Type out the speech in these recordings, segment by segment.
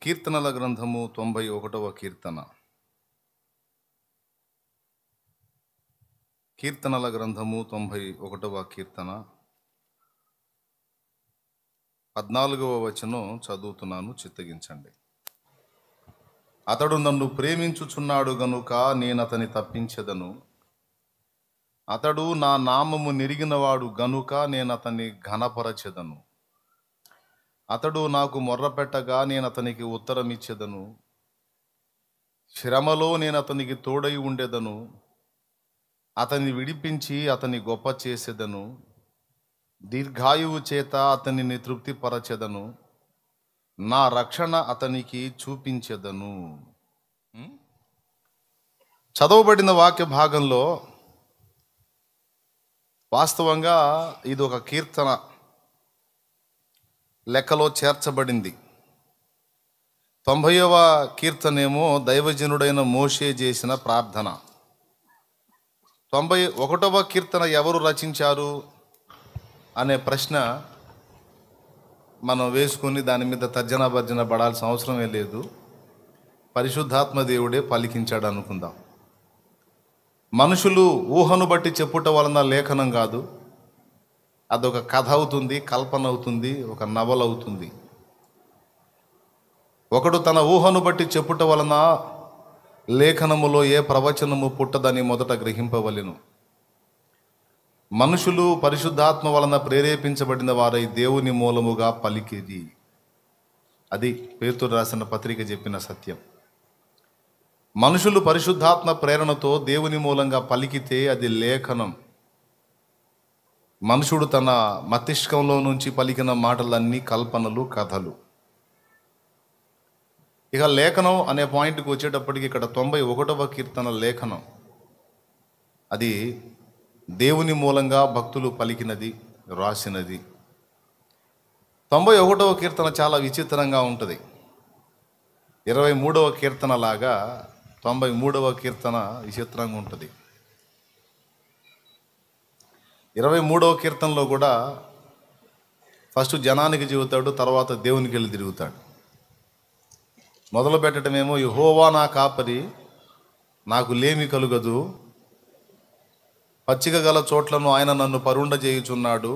కీర్తనల గ్రంథము 91వ కీర్తన. కీర్తనల గ్రంథము 91వ కీర్తన 14వ వచనం చదువుతున్నాను, చిత్తగించండి. అతడు నన్ను ప్రేమించుచున్నాడు గనుక నేనతని తప్పించెదను. అతడు నా నామము నెరిగినవాడు గనుక నేనతని ఘనపరచెదను. అతడు నాకు మొర్రపెట్టగా నేనతనికి ఉత్తరమిచ్చెదను. శ్రమలో నేనతనికి తోడై ఉండెదను. అతన్ని విడిపించి అతని గొప్ప చేసెదను. దీర్ఘాయువు చేత అతనిని తృప్తిపరచెదను. నా రక్షణ అతనికి చూపించెదను. చదవబడిన వాక్య భాగంలో వాస్తవంగా ఇది ఒక కీర్తన లెక్కలో చేర్చబడింది. 90వ కీర్తనేమో దైవజనుడైన మోషే చేసిన ప్రార్థన. 91వ కీర్తన ఎవరు రచించారు అనే ప్రశ్న మనం వేసుకొని దాని మీద తర్జన భర్జన పడాల్సిన అవసరమే లేదు. పరిశుద్ధాత్మ దేవుడే పలికించాడు అనుకుందాం. మనుషులు ఊహను బట్టి చెప్పుట వలన లేఖనం కాదు, అదొక కథ అవుతుంది, కల్పన అవుతుంది, ఒక నవల అవుతుంది. ఒకడు తన ఊహను బట్టి చెప్పుట వలన లేఖనములో ఏ ప్రవచనము పుట్టదని మొదట గ్రహింపవలెను. మనుషులు పరిశుద్ధాత్మ వలన ప్రేరేపించబడిన వారై దేవుని మూలముగా పలికిరి. అది పేతురు రాసిన పత్రిక చెప్పిన సత్యం. మనుషులు పరిశుద్ధాత్మ ప్రేరణతో దేవుని మూలంగా పలికితే అది లేఖనం. మనుషుడు తన మస్తిష్కంలో నుంచి పలికిన మాటలన్నీ కల్పనలు, కథలు. ఇక లేఖనం అనే పాయింట్కి వచ్చేటప్పటికి ఇక్కడ 91వ కీర్తన లేఖనం. అది దేవుని మూలంగా భక్తులు పలికినది, రాసినది. 91వ కీర్తన చాలా విచిత్రంగా ఉంటుంది. 23వ కీర్తన లాగా 93వ కీర్తన విచిత్రంగా ఉంటుంది. 23వ కీర్తనలో కూడా ఫస్ట్ జనానికి చెబుతాడు, తర్వాత దేవునికి వెళ్ళి తిరుగుతాడు. మొదలు పెట్టడమేమో యెహోవా నా కాపరి, నాకు లేమి కలుగదు. పచ్చిక గల చోట్లను ఆయన నన్ను పరుండజేయుచున్నాడు.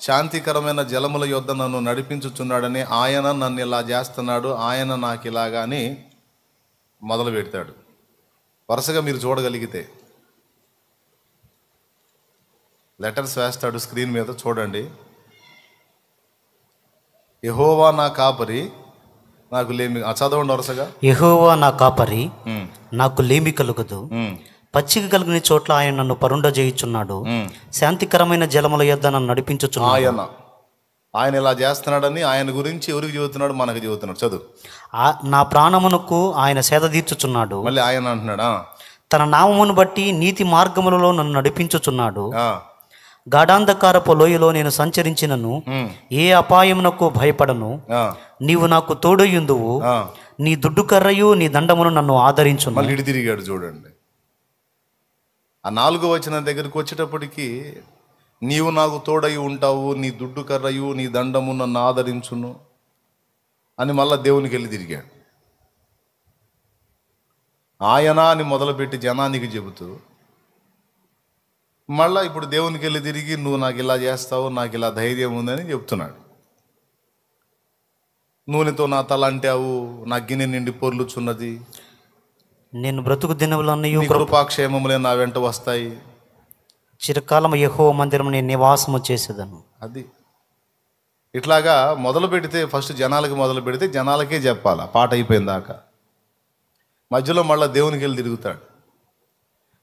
శాంతికరమైన జలముల యొద్ద నన్ను నడిపించుచున్నాడని, ఆయన నన్ను ఇలా చేస్తున్నాడు, ఆయన నాకు ఇలాగా అని మొదలు పెడతాడు. వరుసగా మీరు చూడగలిగితే లెటర్స్ వేస్తాడు స్క్రీన్ మీద, చూడండి. యెహోవా నా కాపరి, నాకు లేమి. చదవండి వరుసగా. యెహోవా నా కాపరి, నాకు లేమి కలుగదు. పచ్చిక కలిగిన చోట్ల ఆయన నన్ను పరుండజేయుచున్నాడు. శాంతికరమైన జలముల యొద్ద నన్ను నడిపించుచున్నాడు. ఆయన ఇలా చేస్తున్నాడని ఆయన గురించి ఎవరికి చెబుతున్నాడు? మనకు చెబుతున్నాడు. చదువు. నా ప్రాణమునకు ఆయన సేద తీర్చుచున్నాడు. మళ్ళీ ఆయన అంటున్నాడా? తన నామమును బట్టి నీతి మార్గములలో నన్ను నడిపించుచున్నాడు. గాఢాంధకారపు లోయలో నేను సంచరించినను ఏ అపాయమునకు భయపడను. నీవు నాకు తోడయుందువు. నీ దుడ్డు కర్రయు నీ దండమును నన్ను ఆదరించును. మళ్ళీ ఇటు తిరిగాడు చూడండి. ఆ 4వ వచనం దగ్గరికి వచ్చేటప్పటికి నీవు నాకు తోడై ఉంటావు, నీ దుడ్డు కర్రయు నీ దండము నన్ను ఆదరించును అని మళ్ళా దేవునికి వెళ్ళి తిరిగాడు. ఆయన అని మొదలుపెట్టి జనానికి చెబుతూ మళ్ళా ఇప్పుడు దేవునికి వెళ్ళి తిరిగి నువ్వు నాకు ఇలా చేస్తావు, నాకు ఇలా ధైర్యం ఉందని చెప్తున్నాడు. నూనెతో నా తల అంటావు, నా గిన్నె నిండి పొర్లుచున్నది, నేను బ్రతుకు దినములన్నయు కృపాక్షేమములే నా వెంట వస్తాయి, చిరకాలము యెహోవా మందిరము నేను నివాసము చేసేదను. అది ఇట్లాగా మొదలు పెడితే ఫస్ట్ జనాలకి మొదలు పెడితే జనాలకే చెప్పాలి పాట అయిపోయిందాక. మధ్యలో మళ్ళీ దేవునికి వెళ్ళి తిరుగుతాడు.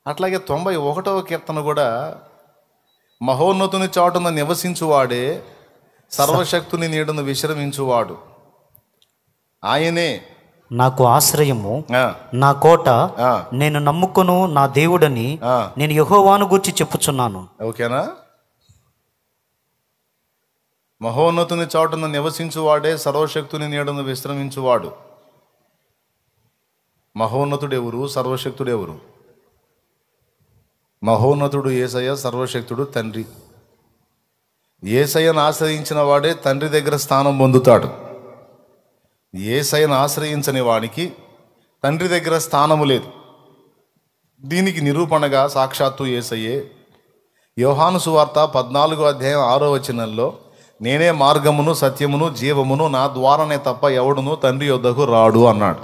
అట్లాగే 91వ కీర్తన కూడా మహోన్నతుని చాటున నివసించువాడే, సర్వశక్తుని నీడను విశ్రమించువాడు. ఆయనే నాకు ఆశ్రయము, నా కోట, నేను నమ్ముకొను నా దేవుడని నేను యెహోవాను గూర్చి చెప్పుచున్నాను. ఓకేనా? మహోన్నతుని చాటున నివసించువాడే, సర్వశక్తుని నీడను విశ్రమించువాడు. మహోన్నతుడు ఎవరు? సర్వశక్తుడు ఎవరు? మహోన్నతుడు యేసయ్య, సర్వశక్తుడు తండ్రి. యేసయ్యను ఆశ్రయించిన వాడే తండ్రి దగ్గర స్థానం పొందుతాడు. యేసయ్యను ఆశ్రయించని వానికి తండ్రి దగ్గర స్థానము లేదు. దీనికి నిరూపణగా సాక్షాత్తు యేసయ్యే యోహాను సువార్త 14:6 నేనే మార్గమును సత్యమును జీవమును, నా ద్వారానే తప్ప ఎవడును తండ్రి యొద్దకు రాడు అన్నాడు.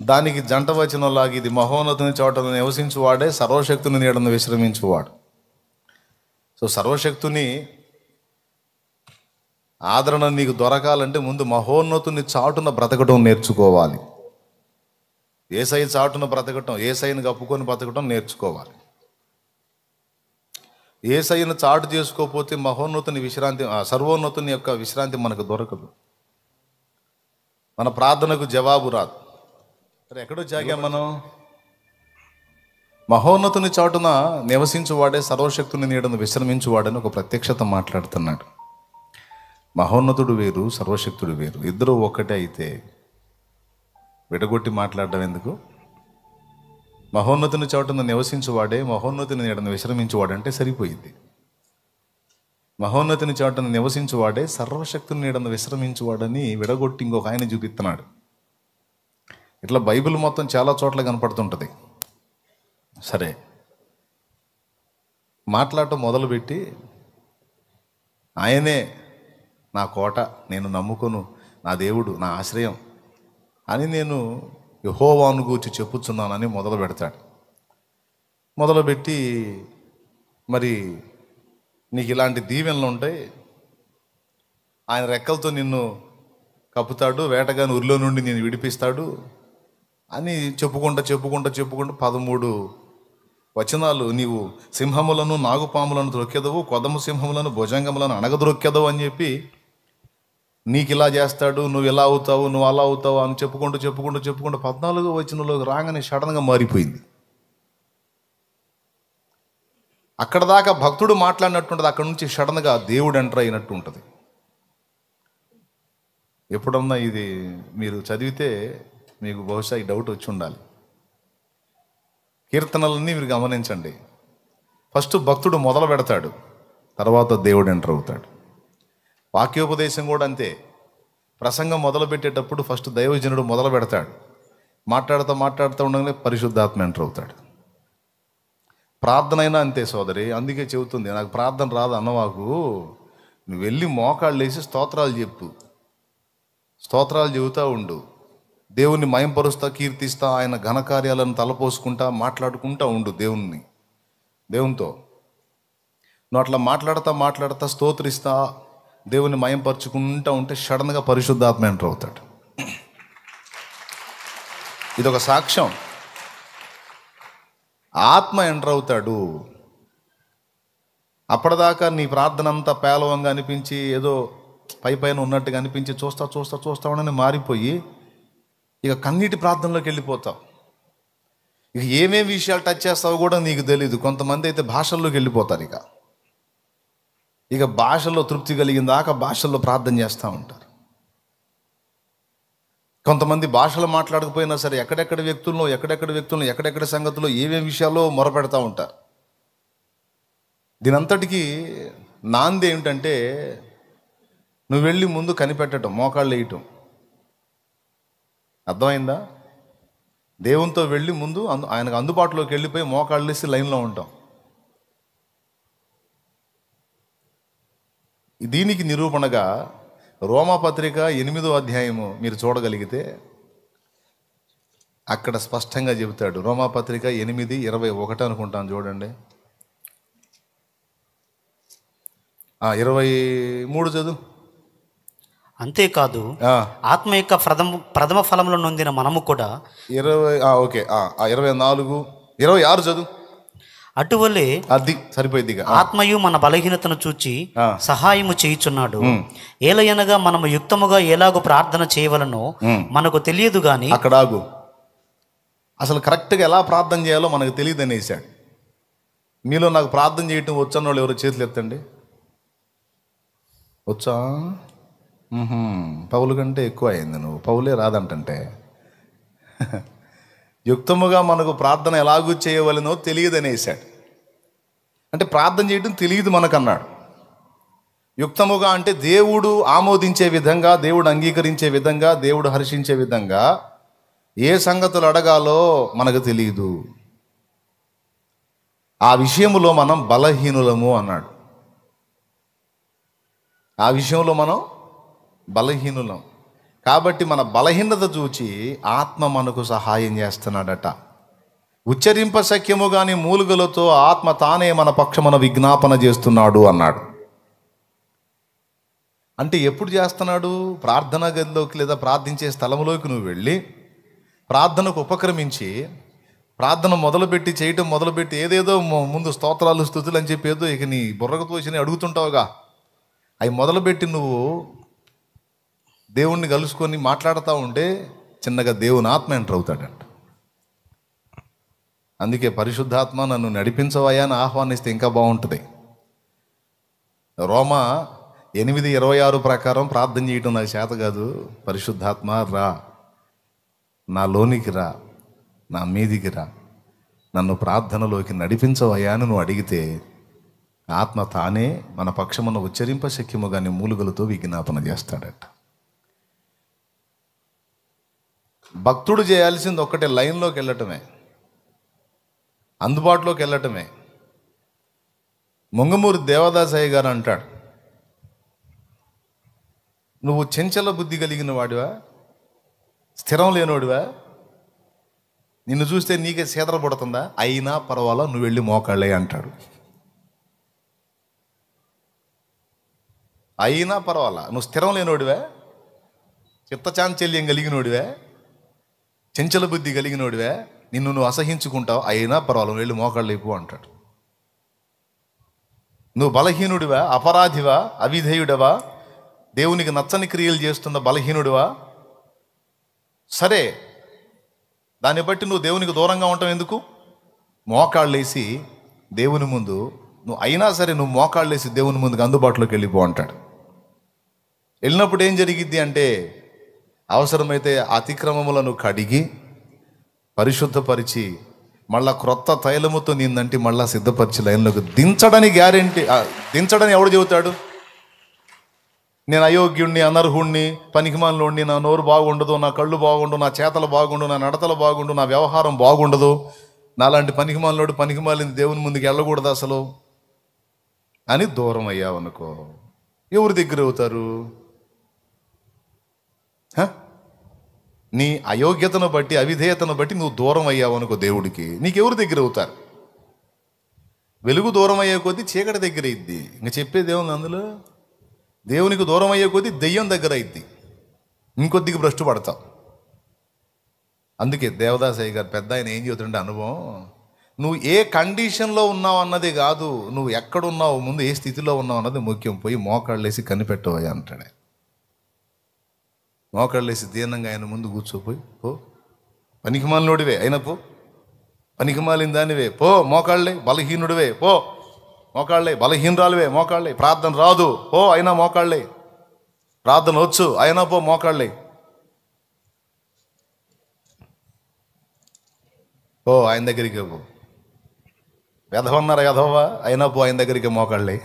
దానికి జంట వచనంలాగా ఇది మహోన్నతుని చోటను నివసించువాడే సర్వశక్తుని నీడను విశ్రమించువాడు. సో సర్వశక్తుని ఆదరణ నీకు దొరకాలంటే ముందు మహోన్నతుని చాటున బ్రతకటం నేర్చుకోవాలి. యేసయ్య చాటున బ్రతకటం, యేసయ్యను కప్పుకొని బ్రతకటం నేర్చుకోవాలి. యేసయ్యను చాటు చేసుకోకపోతే మహోన్నతుని విశ్రాంతి, సర్వోన్నతుని యొక్క విశ్రాంతి మనకు దొరకదు. మన ప్రార్థనకు జవాబు రాదు. సరే, ఎక్కడో జాగాం మనం? మహోన్నతుని చాటున నివసించువాడే సర్వశక్తుని నీడను విశ్రమించువాడని ఒక ప్రత్యక్షత మాట్లాడుతున్నాడు. మహోన్నతుడు వేరు, సర్వశక్తుడు వేరు, ఇద్దరు ఒక్కటే అయితే విడగొట్టి మాట్లాడడం ఎందుకు? మహోన్నతుని చాటున నివసించువాడే మహోన్నతుని నీడను విశ్రమించువాడంటే సరిపోయింది. మహోన్నతుని చాటున నివసించువాడే సర్వశక్తుని నీడను విశ్రమించువాడని విడగొట్టి ఇంకొక ఆయన చూపిస్తున్నాడు. ఇట్లా బైబిల్ మొత్తం చాలా చోట్ల కనపడుతుంటుంది. సరే, మాట్లాడటం మొదలుపెట్టి ఆయనే నా కోట, నేను నమ్ముకొను, నా దేవుడు, నా ఆశ్రయం అని నేను యెహోవాను గూర్చి చెప్పుచున్నానని మొదలు పెడతాడు. మొదలుపెట్టి మరి నీకు ఇలాంటి దీవెనలు ఉంటాయి, ఆయన రెక్కలతో నిన్ను కప్పుతాడు, వేటగాని ఉరిలో నుండి నేను విడిపిస్తాడు అని చెప్పుకుంటా 13 వచనాలు నీవు సింహములను నాగుపాములను త్రొక్కెదవు, కొదము సింహములను భుజంగములను అణగద్రొక్కెదవు అని చెప్పి నీకు ఇలా చేస్తాడు, నువ్వు ఇలా అవుతావు, నువ్వు అలా అవుతావు అని చెప్పుకుంటూ 14వ వచనంలోకి రాగానే సడన్గా మారిపోయింది. అక్కడ దాకా భక్తుడు మాట్లాడినట్టుంటుంది, అక్కడ నుంచి సడన్గా దేవుడు ఎంటర్ అయినట్టు ఉంటుంది. ఎప్పుడన్నా ఇది మీరు చదివితే మీకు బహుశా ఈ డౌట్ వచ్చి ఉండాలి. కీర్తనలన్నీ మీరు గమనించండి. ఫస్ట్ భక్తుడు మొదలు పెడతాడు, తర్వాత దేవుడు ఎంటర్ అవుతాడు. వాక్యోపదేశం కూడా అంతే. ప్రసంగం మొదలు పెట్టేటప్పుడు ఫస్ట్ దైవజనుడు మొదలు పెడతాడు, మాట్లాడుతూ ఉండగానే పరిశుద్ధాత్మ ఎంటర్ అవుతాడు. ప్రార్థన అయినా అంతే సోదరి. అందుకే చెబుతుంది, నాకు ప్రార్థన రాదు అన్నవాకు నువ్వు వెళ్ళి మోకాళ్ళు వేసి స్తోత్రాలు చెబుతూ ఉండు, దేవుణ్ణి మయంపరుస్తా, కీర్తిస్తా, ఆయన ఘనకార్యాలను తలపోసుకుంటా, మాట్లాడుకుంటా ఉండు దేవునితో. నువ్వు అట్లా మాట్లాడుతా స్తోత్రిస్తా, దేవుని మయంపరుచుకుంటా ఉంటే సడన్గా పరిశుద్ధాత్మ ఎంటర్ అవుతాడు. ఇదొక సాక్ష్యం. ఆత్మ ఎంటర్ అవుతాడు. అప్పటిదాకా నీ ప్రార్థన అంతా పేలవంగా అనిపించి ఏదో పైన ఉన్నట్టుగా అనిపించి చూస్తా ఉండని మారిపోయి ఇక కన్నీటి ప్రార్థనలోకి వెళ్ళిపోతావు. ఇక ఏమేమి విషయాలు టచ్ చేస్తావో కూడా నీకు తెలీదు. కొంతమంది అయితే భాషల్లోకి వెళ్ళిపోతారు. ఇక భాషల్లో తృప్తి కలిగిన దాకా భాషల్లో ప్రార్థన చేస్తూ ఉంటారు. కొంతమంది భాషలు మాట్లాడకపోయినా సరే ఎక్కడెక్కడ వ్యక్తులను ఎక్కడెక్కడ సంగతులు ఏమేమి విషయాల్లో మొరపెడతా ఉంటారు. దీనంతటికీ నాంది ఏమిటంటే నువ్వు వెళ్ళి ముందు కనిపెట్టడం, మోకాళ్ళు వేయటం. అర్థమైందా? దేవునితో వెళ్ళి ముందు ఆయనకు అందుబాటులోకి వెళ్ళిపోయి మోకాళ్ళు వేసి లైన్లో ఉంటాం. దీనికి నిరూపణగా రోమాపత్రిక 8వ అధ్యాయము మీరు చూడగలిగితే అక్కడ స్పష్టంగా చెబుతాడు. రోమాపత్రిక 8:21 అనుకుంటాను, చూడండి. 23 చదువు. అంతేకాదు, ఆత్మ యొక్క ప్రథమ ఫలములను నొందిన మనము కూడా 26 చదువు. అటువలే అది సరిపోయిందిగా. ఆత్మయు మన బలహీనతను చూచి సహాయము చేయుచున్నాడు. ఏలయనగా మనము యుక్తముగా ఎలాగో ప్రార్థన చేయవలనో మనకు తెలియదు గాని. అక్కడ ఆగు. అసలు కరెక్ట్గా ఎలా ప్రార్థన చేయాలో మనకు తెలియదు అనేసాడు. మీలో నాకు ప్రార్థన చేయటం వచ్చన్న వాళ్ళు ఎవరో చేతులు ఎత్తండి. వచ్చా? పౌలు కంటే ఎక్కువ అయింది. నువ్వు పౌలే రాదంటే యుక్తముగా మనకు ప్రార్థన ఎలాగూ చేయవలనో తెలియదు అనేసాడు. అంటే ప్రార్థన చేయటం తెలియదు మనకన్నాడు. యుక్తముగా అంటే దేవుడు ఆమోదించే విధంగా, దేవుడు అంగీకరించే విధంగా, దేవుడు హర్షించే విధంగా ఏ సంగతులు అడగాలో మనకు తెలియదు. ఆ విషయంలో మనం బలహీనులము అన్నాడు. ఆ విషయంలో మనం బలహీనులం. కాబట్టి మన బలహీనత చూచి ఆత్మ మనకు సహాయం చేస్తున్నాడట. ఉచ్చరింప శక్యము గాని మూలుగలతో ఆత్మ తానే మన పక్షమున విజ్ఞాపన చేస్తున్నాడు అన్నాడు. అంటే ఎప్పుడు చేస్తున్నాడు? ప్రార్థనా గదిలోకి లేదా ప్రార్థించే స్థలంలోకి నువ్వు వెళ్ళి ప్రార్థనకు ఉపక్రమించి ప్రార్థన మొదలుపెట్టి చేయటం మొదలుపెట్టి ఏదేదో ముందు స్తోత్రాలు స్తుతులు అని చెప్పి ఏదో ఇక నీ బుర్రకు తోసి అడుగుతుంటావుగా. అవి మొదలుపెట్టి నువ్వు దేవుణ్ణి కలుసుకొని మాట్లాడుతూ ఉంటే చిన్నగా దేవుని ఆత్మ ఎంటర్ అవుతాడంట. అందుకే పరిశుద్ధాత్మ నన్ను నడిపించవయ్యా అని ఆహ్వానిస్తే ఇంకా బాగుంటుంది. రోమా 8:26 ప్రకారం ప్రార్థన చేయటం నాకు చేత కాదు. పరిశుద్ధాత్మ రా, నా లోనికి రా, నా మీదికి రా, నన్ను ప్రార్థనలోకి నడిపించవయ్యా అని నువ్వు అడిగితే ఆత్మ తానే మన పక్షమున ఉచ్చరింప శక్యము కానీ మూలుగలతో విజ్ఞాపన చేస్తాడట. భక్తుడు చేయాల్సింది ఒక్కటే, లైన్లోకి వెళ్ళటమే, అందుబాటులోకి వెళ్ళటమే. ముంగమూరి దేవదాసయ్య గారు అంటాడు, నువ్వు చెంచల బుద్ధి కలిగిన వాడివా, స్థిరం లేనోడివా, నిన్ను చూస్తే నీకే సీతర పడుతుందా, అయినా పర్వాలా నువ్వు వెళ్ళి మోకాళ్ళే అంటాడు. అయినా పర్వాలా, నువ్వు స్థిరం లేనోడివా, చిత్తచాంచల్యం కలిగినోడివా, చెంచల బుద్ధి కలిగినోడివా, నిన్ను నువ్వు అసహించుకుంటావు, అయినా పర్వాలా నువ్వు వెళ్ళి మోకాళ్ళు లేపు అంటాడు. నువ్వు బలహీనుడివా, అపరాధివా, అవిధేయుడవా, దేవునికి నచ్చని క్రియలు చేస్తున్న బలహీనుడివా, సరే దాన్ని బట్టి నువ్వు దేవునికి దూరంగా ఉంటావు ఎందుకు? మోకాళ్ళేసి దేవుని ముందు నువ్వు అయినా సరే నువ్వు మోకాళ్ళేసి దేవుని ముందుకు అందుబాటులోకి వెళ్ళిపో అంటాడు. వెళ్ళినప్పుడు ఏం జరిగిద్ది అంటే అవసరమైతే అతిక్రమములను కడిగి పరిశుద్ధపరిచి మళ్ళా క్రొత్త తైలముతో నిందంటే మళ్ళా సిద్ధపరిచి లైన్లోకి దించడని గ్యారెంటీ. దించడని ఎవడు చెబుతాడు? నేను అయోగ్యుణ్ణి, అనర్హుణ్ణి, పనికిమాలినోడిని, నా నోరు బాగుండదు, నా కళ్ళు బాగుండు, నా చేతలు బాగుండు, నా నడతలు బాగుండు, నా వ్యవహారం బాగుండదు, నాలాంటి పనికిమాలినోడు పనికిమాలింది దేవుని ముందుకు వెళ్ళకూడదు అసలు అని దూరం అయ్యావనుకో, ఎవరి దగ్గర అవుతారు? నీ అయోగ్యతను బట్టి, అవిధేయతను బట్టి నువ్వు దూరం అయ్యావనుకో దేవుడికి, నీకెవరి దగ్గర అవుతారు? వెలుగు దూరం అయ్యే కొద్దీ చీకటి దగ్గర అయింది. ఇంక చెప్పేది ఏముంది అందులో? దేవునికి దూరం అయ్యే కొద్దీ దెయ్యం దగ్గర అయింది, ఇంకొద్దిగా భ్రష్టు పడతావు. అందుకే దేవదాసయ్య గారు పెద్ద ఆయన ఏం చెబుతుంటే అనుభవం, నువ్వు ఏ కండిషన్లో ఉన్నావు అన్నది కాదు, నువ్వు ఎక్కడున్నావు, ముందు ఏ స్థితిలో ఉన్నావు అన్నది ముఖ్యం. పోయి మోకాళ్ళేసి కనిపెట్టవయ్యా అంటాడే. మోకాళ్ళేసి దీనంగా ఆయన ముందు కూర్చోపోయి, పో పనికిమాలినోడివే అయినా పో, పనికిమాలిన దానివే పో, మోకాళ్ళే బలహీనుడివే పో, మోకాళ్ళే బలహీనరాలువే మోకాళ్ళే, ప్రార్థన రాదు పో అయినా మోకాళ్ళే, ప్రార్థన వచ్చు అయినా పో మోకాళ్ళే, పో ఆయన దగ్గరికి పో, వెధవన్నారు వెధవా అయినా పో ఆయన దగ్గరికి మోకాళ్ళే,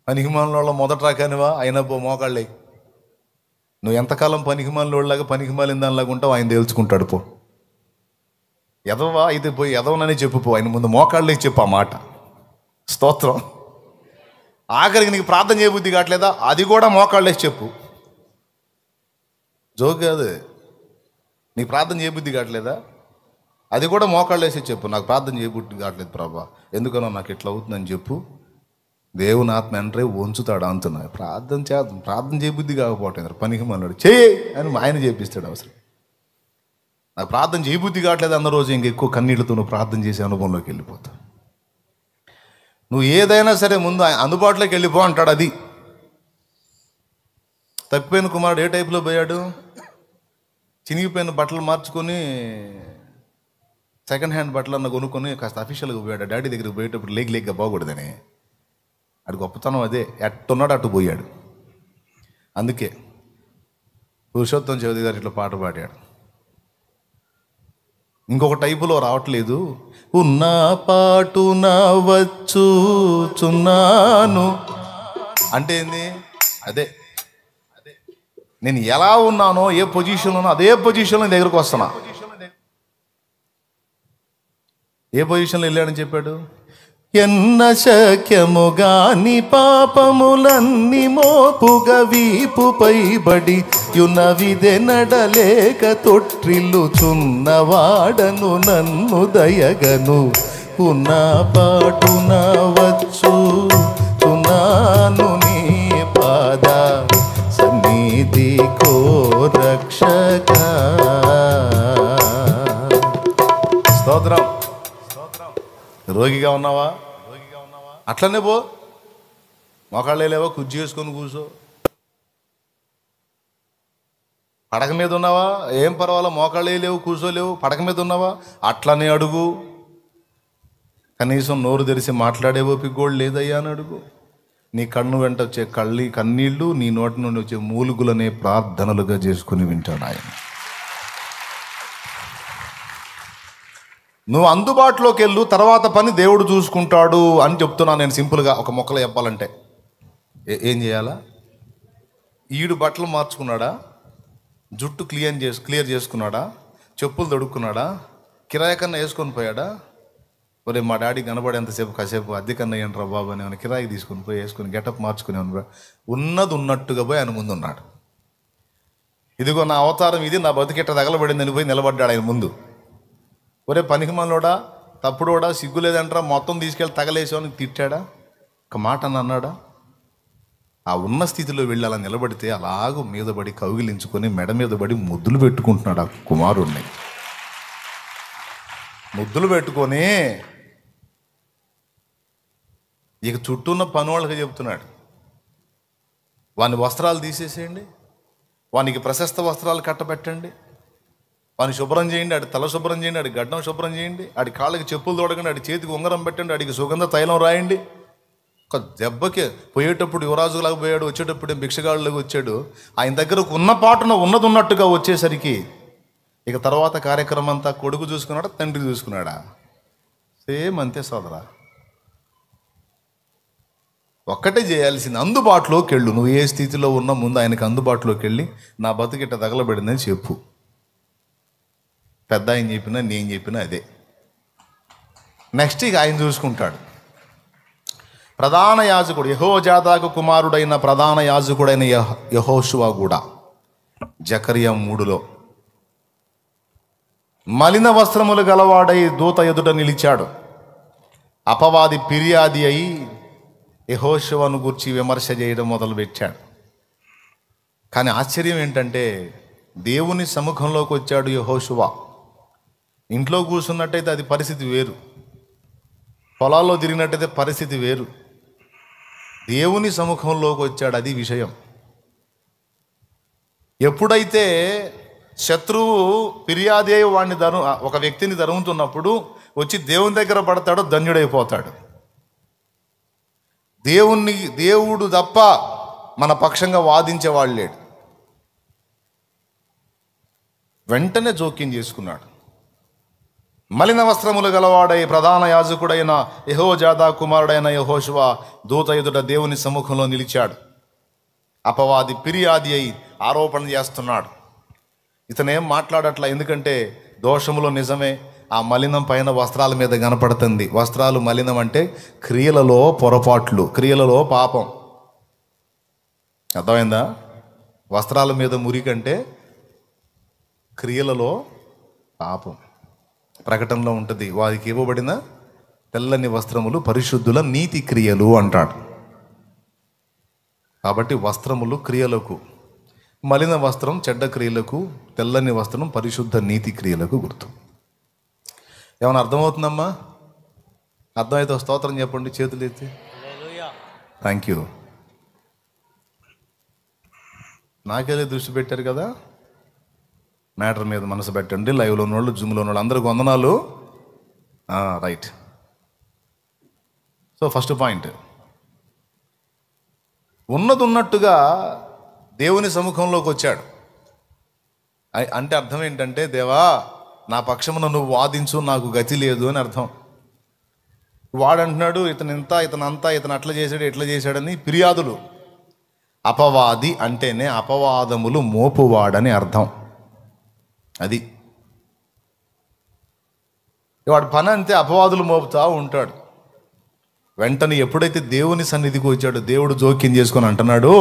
పనికిమాలిన వాళ్ళ మొదట రాకానివా అయినా పో మోకాళ్ళే. నువ్వు ఎంతకాలం పనికిమాలిన వాళ్ళలాగా పనికిమాలిన దానిలాగా ఉంటావు, ఆయన తేల్చుకుంటాడు. పో ఎదవా అయితే పోయి ఎదవనని చెప్పుపో, ఆయన ముందు మోకాళ్ళే చెప్పు ఆ మాట. స్తోత్రం. ఆఖరికి నీకు ప్రార్థన చేయబుద్ధి కావట్లేదా, అది కూడా మోకాళ్ళేసి చెప్పు. జోక్ కాదు, నీకు ప్రార్థన చేయబుద్ధి కావట్లేదా, అది కూడా మోకాళ్ళేసి చెప్పు. నాకు ప్రార్థన చేయబుద్ధి కావట్లేదు ప్రభా, ఎందుకనో నాకు ఇట్లా అవుతుందని చెప్పు. దేవుని ఆత్మ ఎంటరే వంచుతాడు అంటున్నా. ప్రార్థన చేయబుద్ధి కాకపోవటం పనికి మన్నాడు చేయి అని ఆయన చేపిస్తాడు. అవసరం నాకు ప్రార్థన చేయబుద్ధి కావట్లేదు అన్న రోజు ఇంకెక్కువ కన్నీళ్లతో నువ్వు ప్రార్థన చేసే అనుభవంలోకి వెళ్ళిపోతావు. నువ్వు ఏదైనా సరే ముందు అందుబాటులోకి వెళ్ళిపో అంటాడు. అది తప్పిపోయిన కుమారుడు ఏ టైప్లో పోయాడు? చినిగిపోయిన బట్టలు మార్చుకొని సెకండ్ హ్యాండ్ బట్టలు అన్న కొనుక్కొని కాస్త అఫీషియల్గా పోయాడు. డాడీ దగ్గరికి పోయేటప్పుడు లేగ్గా బాగూడదని. అటు గొప్పతనం అదే, ఎట్టున్నాడు అటు పోయాడు. అందుకే పురుషోత్తం చౌదరి గారు ఇట్లా పాట పాడాడు, ఇంకొక టైపులో రావట్లేదు. ఉన్న పాటున వచ్చుచున్నాను అంటే ఏంది? అదే నేను ఎలా ఉన్నానో, ఏ పొజిషన్లో ఉన్నా అదే పొజిషన్లో నీ దగ్గరకు వస్తున్నా. ఏ పొజిషన్లో వెళ్ళాడని చెప్పాడు? ఎన్న శక్యముగాని పాపములన్నీ మోపుగా వీపుపై బడి యునవిదె నడలేక తొట్రిల్లుచున్నవాడను నన్ను దయగను. ఉన్న పాటున వచ్చుచున్నాను నీ పాద సన్నిధి కో రక్షక. స్తోత్రం. రోగిగా ఉన్నావా? అట్లనే పో. మోకాళ్ళే లేవా? కుర్చీ వేసుకొని కూర్చో. పడక మీద ఉన్నావా? ఏం పర్వాలా, మోకాళ్ళే లేవు, కూర్చోలేవు, పడక మీద ఉన్నావా? అట్లనే అడుగు. కనీసం నోరు తెరిచి మాట్లాడే ఓపిక కూడా లేదయ్యా అని అడుగు. నీ కన్ను వెంట వచ్చే కన్నీళ్ళు నీ నోటి నుండి వచ్చే మూలుగులనే ప్రార్థనలుగా చేసుకుని వింటాడు ఆయన. నువ్వు అందుబాటులోకి వెళ్ళు, తర్వాత పని దేవుడు చూసుకుంటాడు అని చెప్తున్నాను నేను. సింపుల్గా ఒక మొక్కలో చెప్పాలంటే ఏం చేయాలా? ఈడు బట్టలు మార్చుకున్నాడా? జుట్టు క్లియర్ చేసుకున్నాడా? చెప్పులు తొడుక్కున్నాడా? కిరాయి కన్నా వేసుకొని పోయాడా? ఒరే మా డాడీ కనబడేంతసేపు కాసేపు అద్దె కన్నా ఏంట్రా బాబు అని ఏమైనా కిరాయి తీసుకొని పోయి వేసుకొని గెటప్ మార్చుకుని ఉన్నది ఉన్నట్టుగా పోయి ఆయన ముందు ఉన్నాడు. ఇదిగో నా అవతారం ఇది, నా బతికెట్ట తగలబడిందని పోయి నిలబడ్డాడు ఆయన ముందు. ఒరే పనికి మనలోడా, తప్పుడోడా, సిగ్గు లేదంటారా, మొత్తం తీసుకెళ్ళి తగలేసామని తిట్టాడా? ఒక మాట అని అన్నాడా? ఆ ఉన్న స్థితిలో వెళ్ళి అలా నిలబడితే అలాగూ మీద పడి కౌగిలించుకొని మెడ మీద పడి ముద్దులు పెట్టుకుంటున్నాడు ఆ కుమారుణ్ణి. ముద్దులు పెట్టుకొని ఇక చుట్టూ ఉన్న పనివాళ్ళకి చెప్తున్నాడు, వాని వస్త్రాలు తీసేసేయండి, వానికి ప్రశస్త వస్త్రాలు కట్టబెట్టండి, వాని శుభ్రం చేయండి, ఆడి తల శుభ్రం చేయండి, ఆడి గడ్డం శుభ్రం చేయండి, ఆడి కాళ్ళకి చెప్పులు తోడకండి, ఆడి చేతికి ఉంగరం పెట్టండి, ఆడికి సుగంధ తైలం రాయండి. ఒక దెబ్బకి పోయేటప్పుడు యువరాజులాగా పోయాడు, వచ్చేటప్పుడు భిక్షగాళ్ళకి వచ్చాడు. ఆయన దగ్గరకు ఉన్న పాటున ఉన్నది ఉన్నట్టుగా వచ్చేసరికి ఇక తర్వాత కార్యక్రమం అంతా కొడుకు చూసుకున్నాడా, తండ్రి చూసుకున్నాడా? సేమ్ అంతే సోదరా. ఒక్కటే చేయాల్సింది, అందుబాటులోకి వెళ్ళు. నువ్వు ఏ స్థితిలో ఉన్నా ముందు ఆయనకు అందుబాటులోకి వెళ్ళి నా బతుకిట్ట తగలబడిందని చెప్పు. పెద్ద ఆయన చెప్పినా నేను చెప్పినా అదే. నెక్స్ట్ ఇక ఆయన చూసుకుంటాడు. ప్రధాన యాజకుడు యెహోజాదాకు కుమారుడైన ప్రధాన యాజకుడైన యెహోషువ కూడా జకరియా 3లో మలిన వస్త్రములు గలవాడై దూత ఎదుట నిలిచాడు. అపవాది ఫిర్యాది అయి యెహోషువను గూర్చి విమర్శ చేయడం మొదలుపెట్టాడు. కానీ ఆశ్చర్యం ఏంటంటే దేవుని సముఖంలోకి వచ్చాడు యెహోషువ. ఇంట్లో కూర్చున్నట్టయితే అది పరిస్థితి వేరు, పొలాల్లో తిరిగినట్టయితే పరిస్థితి వేరు. దేవుని సముఖంలోకి వచ్చాడు, అది విషయం. ఎప్పుడైతే శత్రువు ఫిర్యాదు అయి వాడిని ఒక వ్యక్తిని తరుముతున్నప్పుడు వచ్చి దేవుని దగ్గర పడతాడో ధన్యుడైపోతాడు. దేవుడు తప్ప మన పక్షంగా వాదించేవాడు లేడు. వెంటనే జోక్యం చేసుకున్నాడు. మలిన వస్త్రములు గలవాడై ప్రధాన యాజకుడైన యెహోజాదా కుమారుడైన యెహోషువ దూత ఎదుట దేవుని సముఖంలో నిలిచాడు. అపవాది ఫిర్యాది అయి ఆరోపణ చేస్తున్నాడు. ఇతనేం మాట్లాడట్లా, ఎందుకంటే దోషములో నిజమే, ఆ మలినం పైన వస్త్రాల మీద కనపడుతుంది. వస్త్రాలు మలినం అంటే క్రియలలో పొరపాట్లు, క్రియలలో పాపం. అర్థమైందా? వస్త్రాల మీద మురికంటే క్రియలలో పాపం. ప్రకటనలో ఉంటుంది, వారికి ఇవ్వబడిన తెల్లని వస్త్రములు పరిశుద్ధుల నీతి క్రియలు అంటాడు. కాబట్టి వస్త్రములు క్రియలకు, మలిన వస్త్రం చెడ్డ క్రియలకు, తెల్లని వస్త్రం పరిశుద్ధ నీతి క్రియలకు గుర్తు. ఏమైనా అర్థమవుతుందమ్మా? అర్థమైతే స్తోత్రం చెప్పండి, చేతులు ఎత్తి. Thank you. నాకెళ్ళి దృష్టి పెట్టారు కదా, మ్యాటర్ మీద మనసు పెట్టండి. లైవ్లో ఉన్నోళ్ళు, జూమ్లో ఉన్నోళ్ళు అందరికి వందనాలు. రైట్. సో ఫస్ట్ పాయింట్, ఉన్నది ఉన్నట్టుగా దేవుని సముఖంలోకి వచ్చాడు అంటే అర్థం ఏంటంటే, దేవా నా పక్షమున నువ్వు వాదించు, నాకు గతి లేదు అని అర్థం. వాడంటున్నాడు ఇతను ఇంత, ఇతను అంతా, ఇతను అట్లా చేశాడు, ఇట్లా చేశాడని ఫిర్యాదులు. అపవాది అంటేనే అపవాదములు మోపువాడని అర్థం. అది వాడు పని అంతే, అపవాదులు మోపుతా ఉంటాడు. వెంటనే ఎప్పుడైతే దేవుని సన్నిధికి వచ్చాడో దేవుడు జోక్యం చేసుకొని అంటున్నాడు,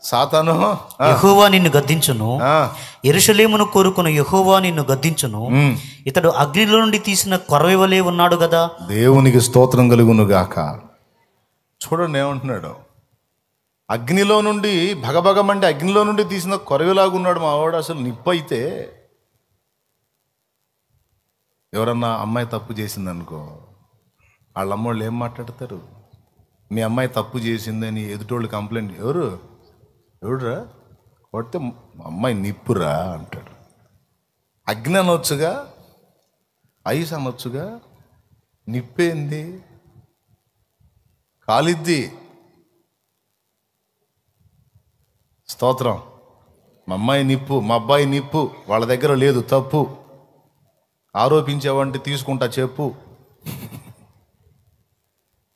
సాతాను యెహోవా నిన్ను గద్దించును, యెరూషలేమును కోరుకున్న యెహోవా నిన్ను గద్దించును, ఇతడు అగ్నిలో నుండి తీసిన కొరవి వలె ఉన్నాడు కదా. దేవునికి స్తోత్రం కలుగును గాక. చూడండి ఏమంటున్నాడు, అగ్నిలో నుండి భగభగమంటే అగ్నిలో నుండి తీసిన కొరవిలాగున్నాడు మావాడు. అసలు నిప్పు అయితే ఎవరన్నా అమ్మాయి తప్పు చేసిందనుకో, వాళ్ళ అమ్మోళ్ళు ఏం మాట్లాడతారు? మీ అమ్మాయి తప్పు చేసిందని ఎదుటోళ్ళు కంప్లైంట్, ఎవడురా కొడితే అమ్మాయి నిప్పురా అంటాడు. అగ్ని అనొచ్చుగా, ఐస్ అనొచ్చుగా, నిప్పేంది, కాలిద్ది. స్తోత్రం. మా అమ్మాయి నిప్పు, మా అబ్బాయి నిప్పు, వాళ్ళ దగ్గర లేదు, తప్పు. ఆరోపించేవంటే తీసుకుంటా చెప్పు.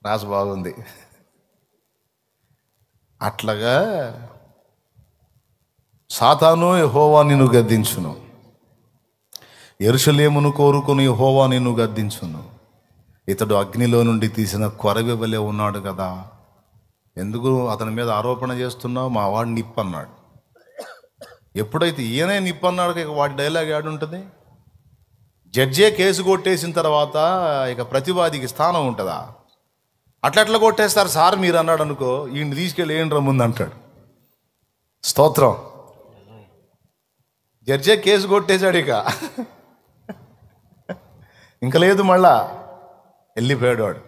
రాసు బాగుంది. అట్లాగా సాతాను యెహోవా నిన్ను గద్దించును, యెరూషలేమును కోరుకుని యెహోవా నిన్ను గద్దించును, ఇతడు అగ్నిలో నుండి తీసిన కొరవి వలె ఉన్నాడు కదా. ఎందుకు అతని మీద ఆరోపణ చేస్తున్నావు? మా వాడు నిప్పు అన్నాడు. ఎప్పుడైతే ఈయనే నిప్పు అన్నాడు, ఇక వాడి డైలాగ్ ఏడుంటుంది? జడ్జే కేసు కొట్టేసిన తర్వాత ఇక ప్రతివాదికి స్థానం ఉంటుందా? అట్లా కొట్టేస్తారు సార్ మీరు అన్నాడు అనుకో, ఈయన తీసుకెళ్ళి ఏంట్రా ముందు అంటాడు. స్తోత్రం. జడ్జే కేసు కొట్టేశాడు, ఇంకా లేదు, మళ్ళా వెళ్ళిపోయాడు వాడు.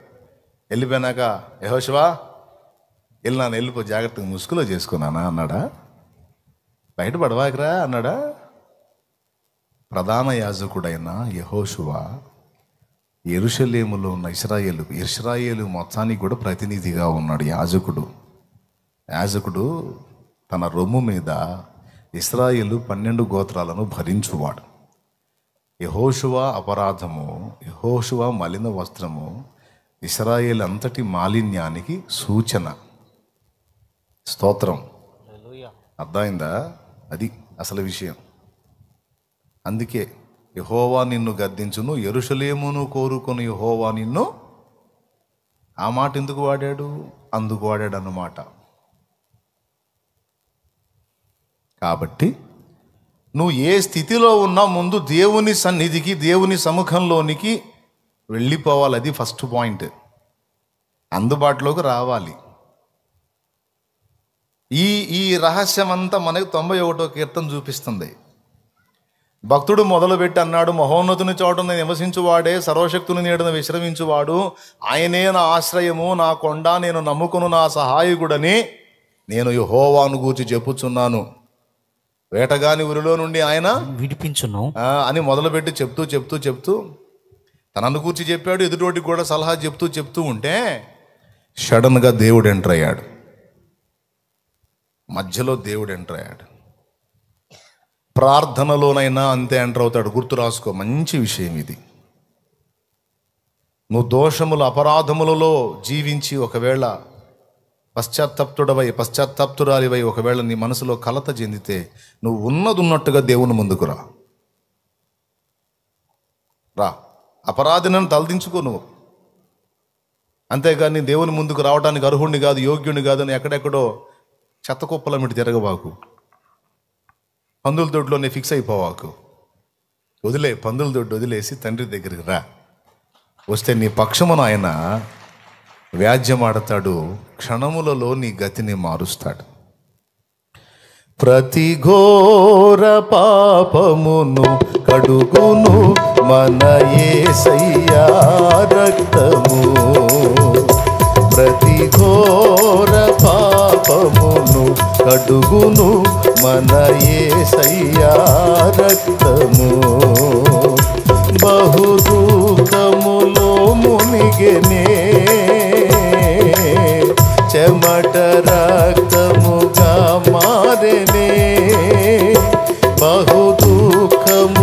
వెళ్ళిపోయినాక యెహోషువా వెళ్ళినాను, వెళ్ళిపో, జాగ్రత్తగా ముసుగులో చేసుకున్నానా అన్నాడా? బయటపడవాకరా అన్నాడా? ప్రధాన యాజకుడైన యెహోషువా యెరూషలేములో ఉన్న ఇశ్రాయేలు మొత్తానికి కూడా ప్రతినిధిగా ఉన్నాడు. యాజకుడు తన రొమ్ము మీద ఇశ్రాయేలు 12 గోత్రాలను భరించువాడు. యెహోషువా అపరాధము, యెహోషువా మలిన వస్త్రము ఇశ్రాయేలు అంతటి మాలిన్యానికి సూచన. స్తోత్రం. అర్థమైందా? అది అసలు విషయం. అందుకే యెహోవా నిన్ను గద్దించును, యెరూషలేమును కోరుకొని యెహోవా నిన్ను. ఆ మాట ఎందుకు వాడాడు? అందుకు వాడాడు అన్నమాట. కాబట్టి నువ్వు ఏ స్థితిలో ఉన్నా ముందు దేవుని సన్నిధికి, దేవుని సముఖంలోనికి వెళ్ళిపోవాలి. అది ఫస్ట్ పాయింట్. అందుబాటులోకి రావాలి. ఈ రహస్యం అంతా మనకు 91వ కీర్తన చూపిస్తుంది. భక్తుడు మొదలుపెట్టి అన్నాడు, మహోన్నతుని చోటున నివసించువాడే, సర్వశక్తుని నీడన విశ్రమించువాడు, ఆయనే నా ఆశ్రయము, నా కొండ, నేను నమ్ముకును నా సహాయకుడని నేను యెహోవాను గూర్చి చెప్పుచున్నాను. వేటగాని ఉరిలో నుండి ఆయన విడిపించును అని మొదలుపెట్టి చెప్తూ తనను గూర్చి చెప్పాడు. ఎదుటోటికి కూడా సలహా చెప్తూ ఉంటే సడన్గా దేవుడు ఎంటర్ అయ్యాడు. మధ్యలో దేవుడు ఎంటర్ అయ్యాడు. ప్రార్థనలోనైనా అంతే ఎంటర్ అవుతాడు. గుర్తు రాసుకో, మంచి విషయం ఇది. నువ్వు దోషములు, అపరాధములలో జీవించి ఒకవేళ పశ్చాత్తాప్తురాలివై ఒకవేళ నీ మనసులో కలత చెందితే నువ్వు ఉన్నట్టుగా దేవుని ముందుకు రా. అపరాధినని తలదించుకో నువ్వు. అంతేగాని దేవుని ముందుకు రావడానికి అర్హుడిని కాదు, యోగ్యుని కాదు అని ఎక్కడెక్కడో చెత్త కుప్పల మిటి తిరగబాకు. పందుల దొడ్లోనే ఫిక్స్ అయిపోవాకు. పందుల దొడ్డు వదిలేసి తండ్రి దగ్గరికి రా. వస్తే నీ పక్షమున ఆయన వ్యాజ్యమాడతాడు, క్షణములలో నీ గతిని మారుస్తాడు. ప్రతి ఘోర పాపమును కడుగును మన యేసయ్యా రక్తము. ప్రతి ఘోర పాపమును కడుగును మన యేసయ్యా రక్తము. బహు దుఃఖములో మునిగెనే, చెమట రక్తముగా మారెనే. బహు దుఃఖము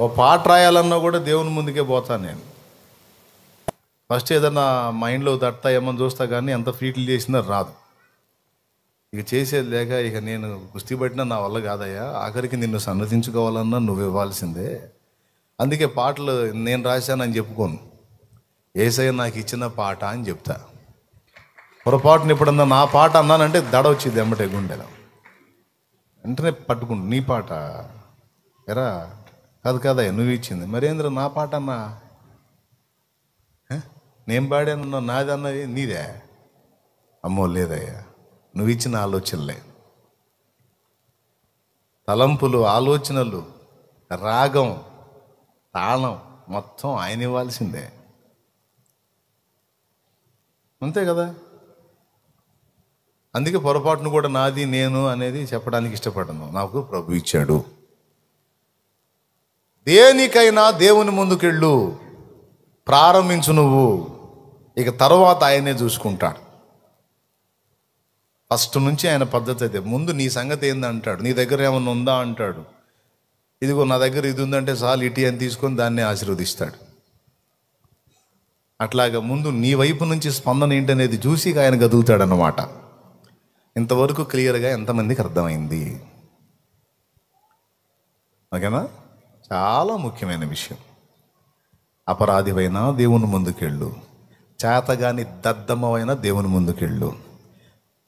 ఓ పాట రాయాలన్నా కూడా దేవుని ముందుకే పోతాను నేను. ఫస్ట్ ఏదన్నా మైండ్లో తట్టా ఏమని చూస్తా కానీ ఎంత ఫీట్లు చేసినా రాదు. ఇక చేసేది లేక ఇక నేను కుస్తీ పట్టినా నా వల్ల కాదయ్యా, ఆఖరికి నిన్ను సన్నతించుకోవాలన్నా నువ్వు ఇవ్వాల్సిందే. అందుకే పాటలు నేను రాశానని చెప్పుకోను, యేసయ్య నాకు ఇచ్చిన పాట అని చెప్తా. పొరపాటున ఎప్పుడన్నా నా పాట అన్నానంటే దడ వచ్చింది ఎమ్మటే గుండెలో, వెంటనే పట్టుకుంటు నీ పాట ఎరా కాదు కాదయ్యా నువ్వు ఇచ్చింది, మరేంద్ర నా పాట అన్నా నేను పాడానన్నా నాది అన్నది నీదే. అమ్మో లేదయ్యా నువ్వు ఇచ్చిన ఆలోచనలే, తలంపులు, ఆలోచనలు, రాగం, తాళం మొత్తం ఆయన ఇవ్వాల్సిందే, అంతే కదా. అందుకే పొరపాటును కూడా నాది నేను అనేది చెప్పడానికి ఇష్టపడను. నాకు ప్రభు ఇచ్చాడు. దేనికైనా దేవుని ముందుకెళ్ళు, ప్రారంభించు నువ్వు, ఇక తర్వాత ఆయనే చూసుకుంటాడు. ఫస్ట్ నుంచి ఆయన పద్ధతి అయితే, ముందు నీ సంగతి ఏంది అంటాడు, నీ దగ్గర ఏమన్నా ఉందా అంటాడు, ఇదిగో నా దగ్గర ఇది ఉందంటే చాలు ఇటీ అని తీసుకొని దాన్ని ఆశీర్వదిస్తాడు. అట్లాగా ముందు నీ వైపు నుంచి స్పందన ఏంటనేది చూసి ఆయన గదులుతాడన్నమాట. ఇంతవరకు క్లియర్గా ఎంతమందికి అర్థమైంది? ఓకేనా? చాలా ముఖ్యమైన విషయం. అపరాధివైనా దేవుని ముందుకెళ్ళు, చేతగాని దద్దమ్మవైనా దేవుని ముందుకెళ్ళు.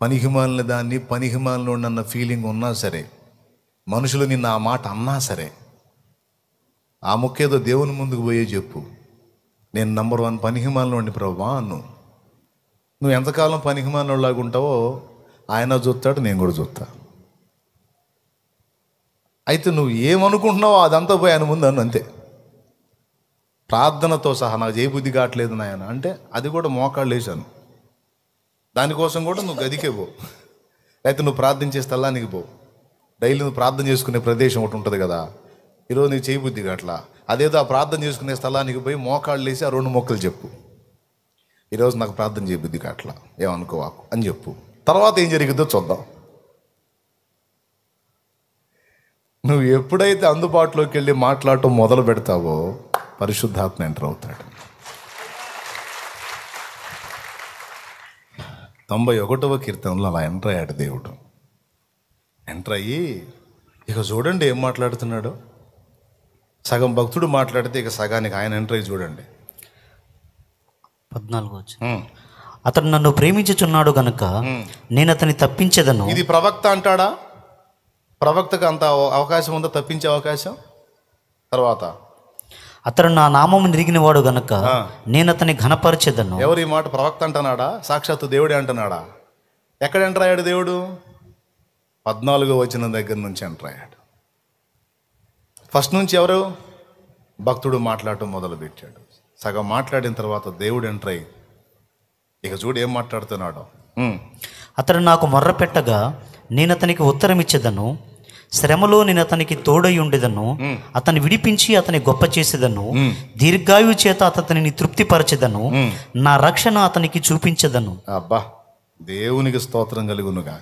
పనికిమాలిన దాన్ని పనికిమాలిన అన్న ఫీలింగ్ ఉన్నా సరే, మనుషులు నిన్న ఆ మాట అన్నా సరే, ఆ ముక్కేదో దేవుని ముందుకు పోయే చెప్పు, నేను నంబర్ 1 పనికిమాలినోడిని ప్రభువా అను. నువ్వు ఎంతకాలం పనికిమాలినోళ్ళలాగా ఉంటావో ఆయన చూస్తాడు, నేను కూడా చూస్తా. అయితే నువ్వు ఏమనుకుంటున్నావో అదంతా పోయి ఆయన ముందు అను, అంతే. ప్రార్థనతో సహా నాకు చేయబుద్ధి కావట్లేదు నాయన అంటే అది కూడా మోకాళ్ళు వేసాను, దానికోసం కూడా నువ్వు గదికే పో, లేకపోతే నువ్వు ప్రార్థించే స్థలానికి పో. డైలీ నువ్వు ప్రార్థన చేసుకునే ప్రదేశం ఒకటి ఉంటుంది కదా, ఈరోజు నీకు చేయబుద్ధి కావట్లా, అదేదో ఆ ప్రార్థన చేసుకునే స్థలానికి పోయి మోకాళ్ళు వేసి ఆ 2 మొక్కలు చెప్పు, ఈరోజు నాకు ప్రార్థన చేయబుద్ధి కావట్లా ఏమనుకోవాకు అని చెప్పు. తర్వాత ఏం జరిగిద్దో చూద్దాం. నువ్వు ఎప్పుడైతే అందుబాటులోకి వెళ్ళి మాట్లాడటం మొదలు పెడతావో పరిశుద్ధాత్మ ఎంటర్ అవుతాడు. 91వ కీర్తనలో అలా ఎంటర్ అయ్యాడు దేవుడు. ఎంటర్ అయ్యి ఇక చూడండి ఏం మాట్లాడుతున్నాడు. సగం భక్తుడు మాట్లాడితే ఇక సగానికి ఆయన ఎంటర్ అయ్యి చూడండి. 14 అతడు నన్ను ప్రేమించుచున్నాడు గనుక నేను అతన్ని తప్పించేదను. ఇది ప్రవక్త అంటాడా? ప్రవక్తకు అంత అవకాశం ఉందా తప్పించే అవకాశం? తర్వాత అతడు నా నామము నిరిగిన వాడు గనుక నేను అతన్ని ఘనపరిచెదను. ఎవరు ఈ మాట? ప్రవక్త అంటున్నాడా? సాక్షాత్తు దేవుడే అంటున్నాడా? ఎక్కడ ఎంటర్ అయ్యాడు దేవుడు? 14వ వచనం దగ్గర నుంచి ఎంటర్ అయ్యాడు. ఫస్ట్ నుంచి ఎవరు? భక్తుడు మాట్లాడటం మొదలుపెట్టాడు. సగం మాట్లాడిన తర్వాత దేవుడు ఎంటర్ అయ్యి ఇక చూడు ఏం మాట్లాడుతున్నాడు. అతడు నాకు మొర్ర పెట్టగా నేను అతనికి ఉత్తరం ఇచ్చేదను, శ్రమలో నేను అతనికి తోడై ఉండేదను, అతన్ని విడిపించి అతని గొప్ప చేసేదను, దీర్ఘాయువు చేత అతనిని తృప్తిపరచెదను, నా రక్షణ అతనికి చూపించదను. అబ్బా దేవునికి స్తోత్రం కలుగునుగా.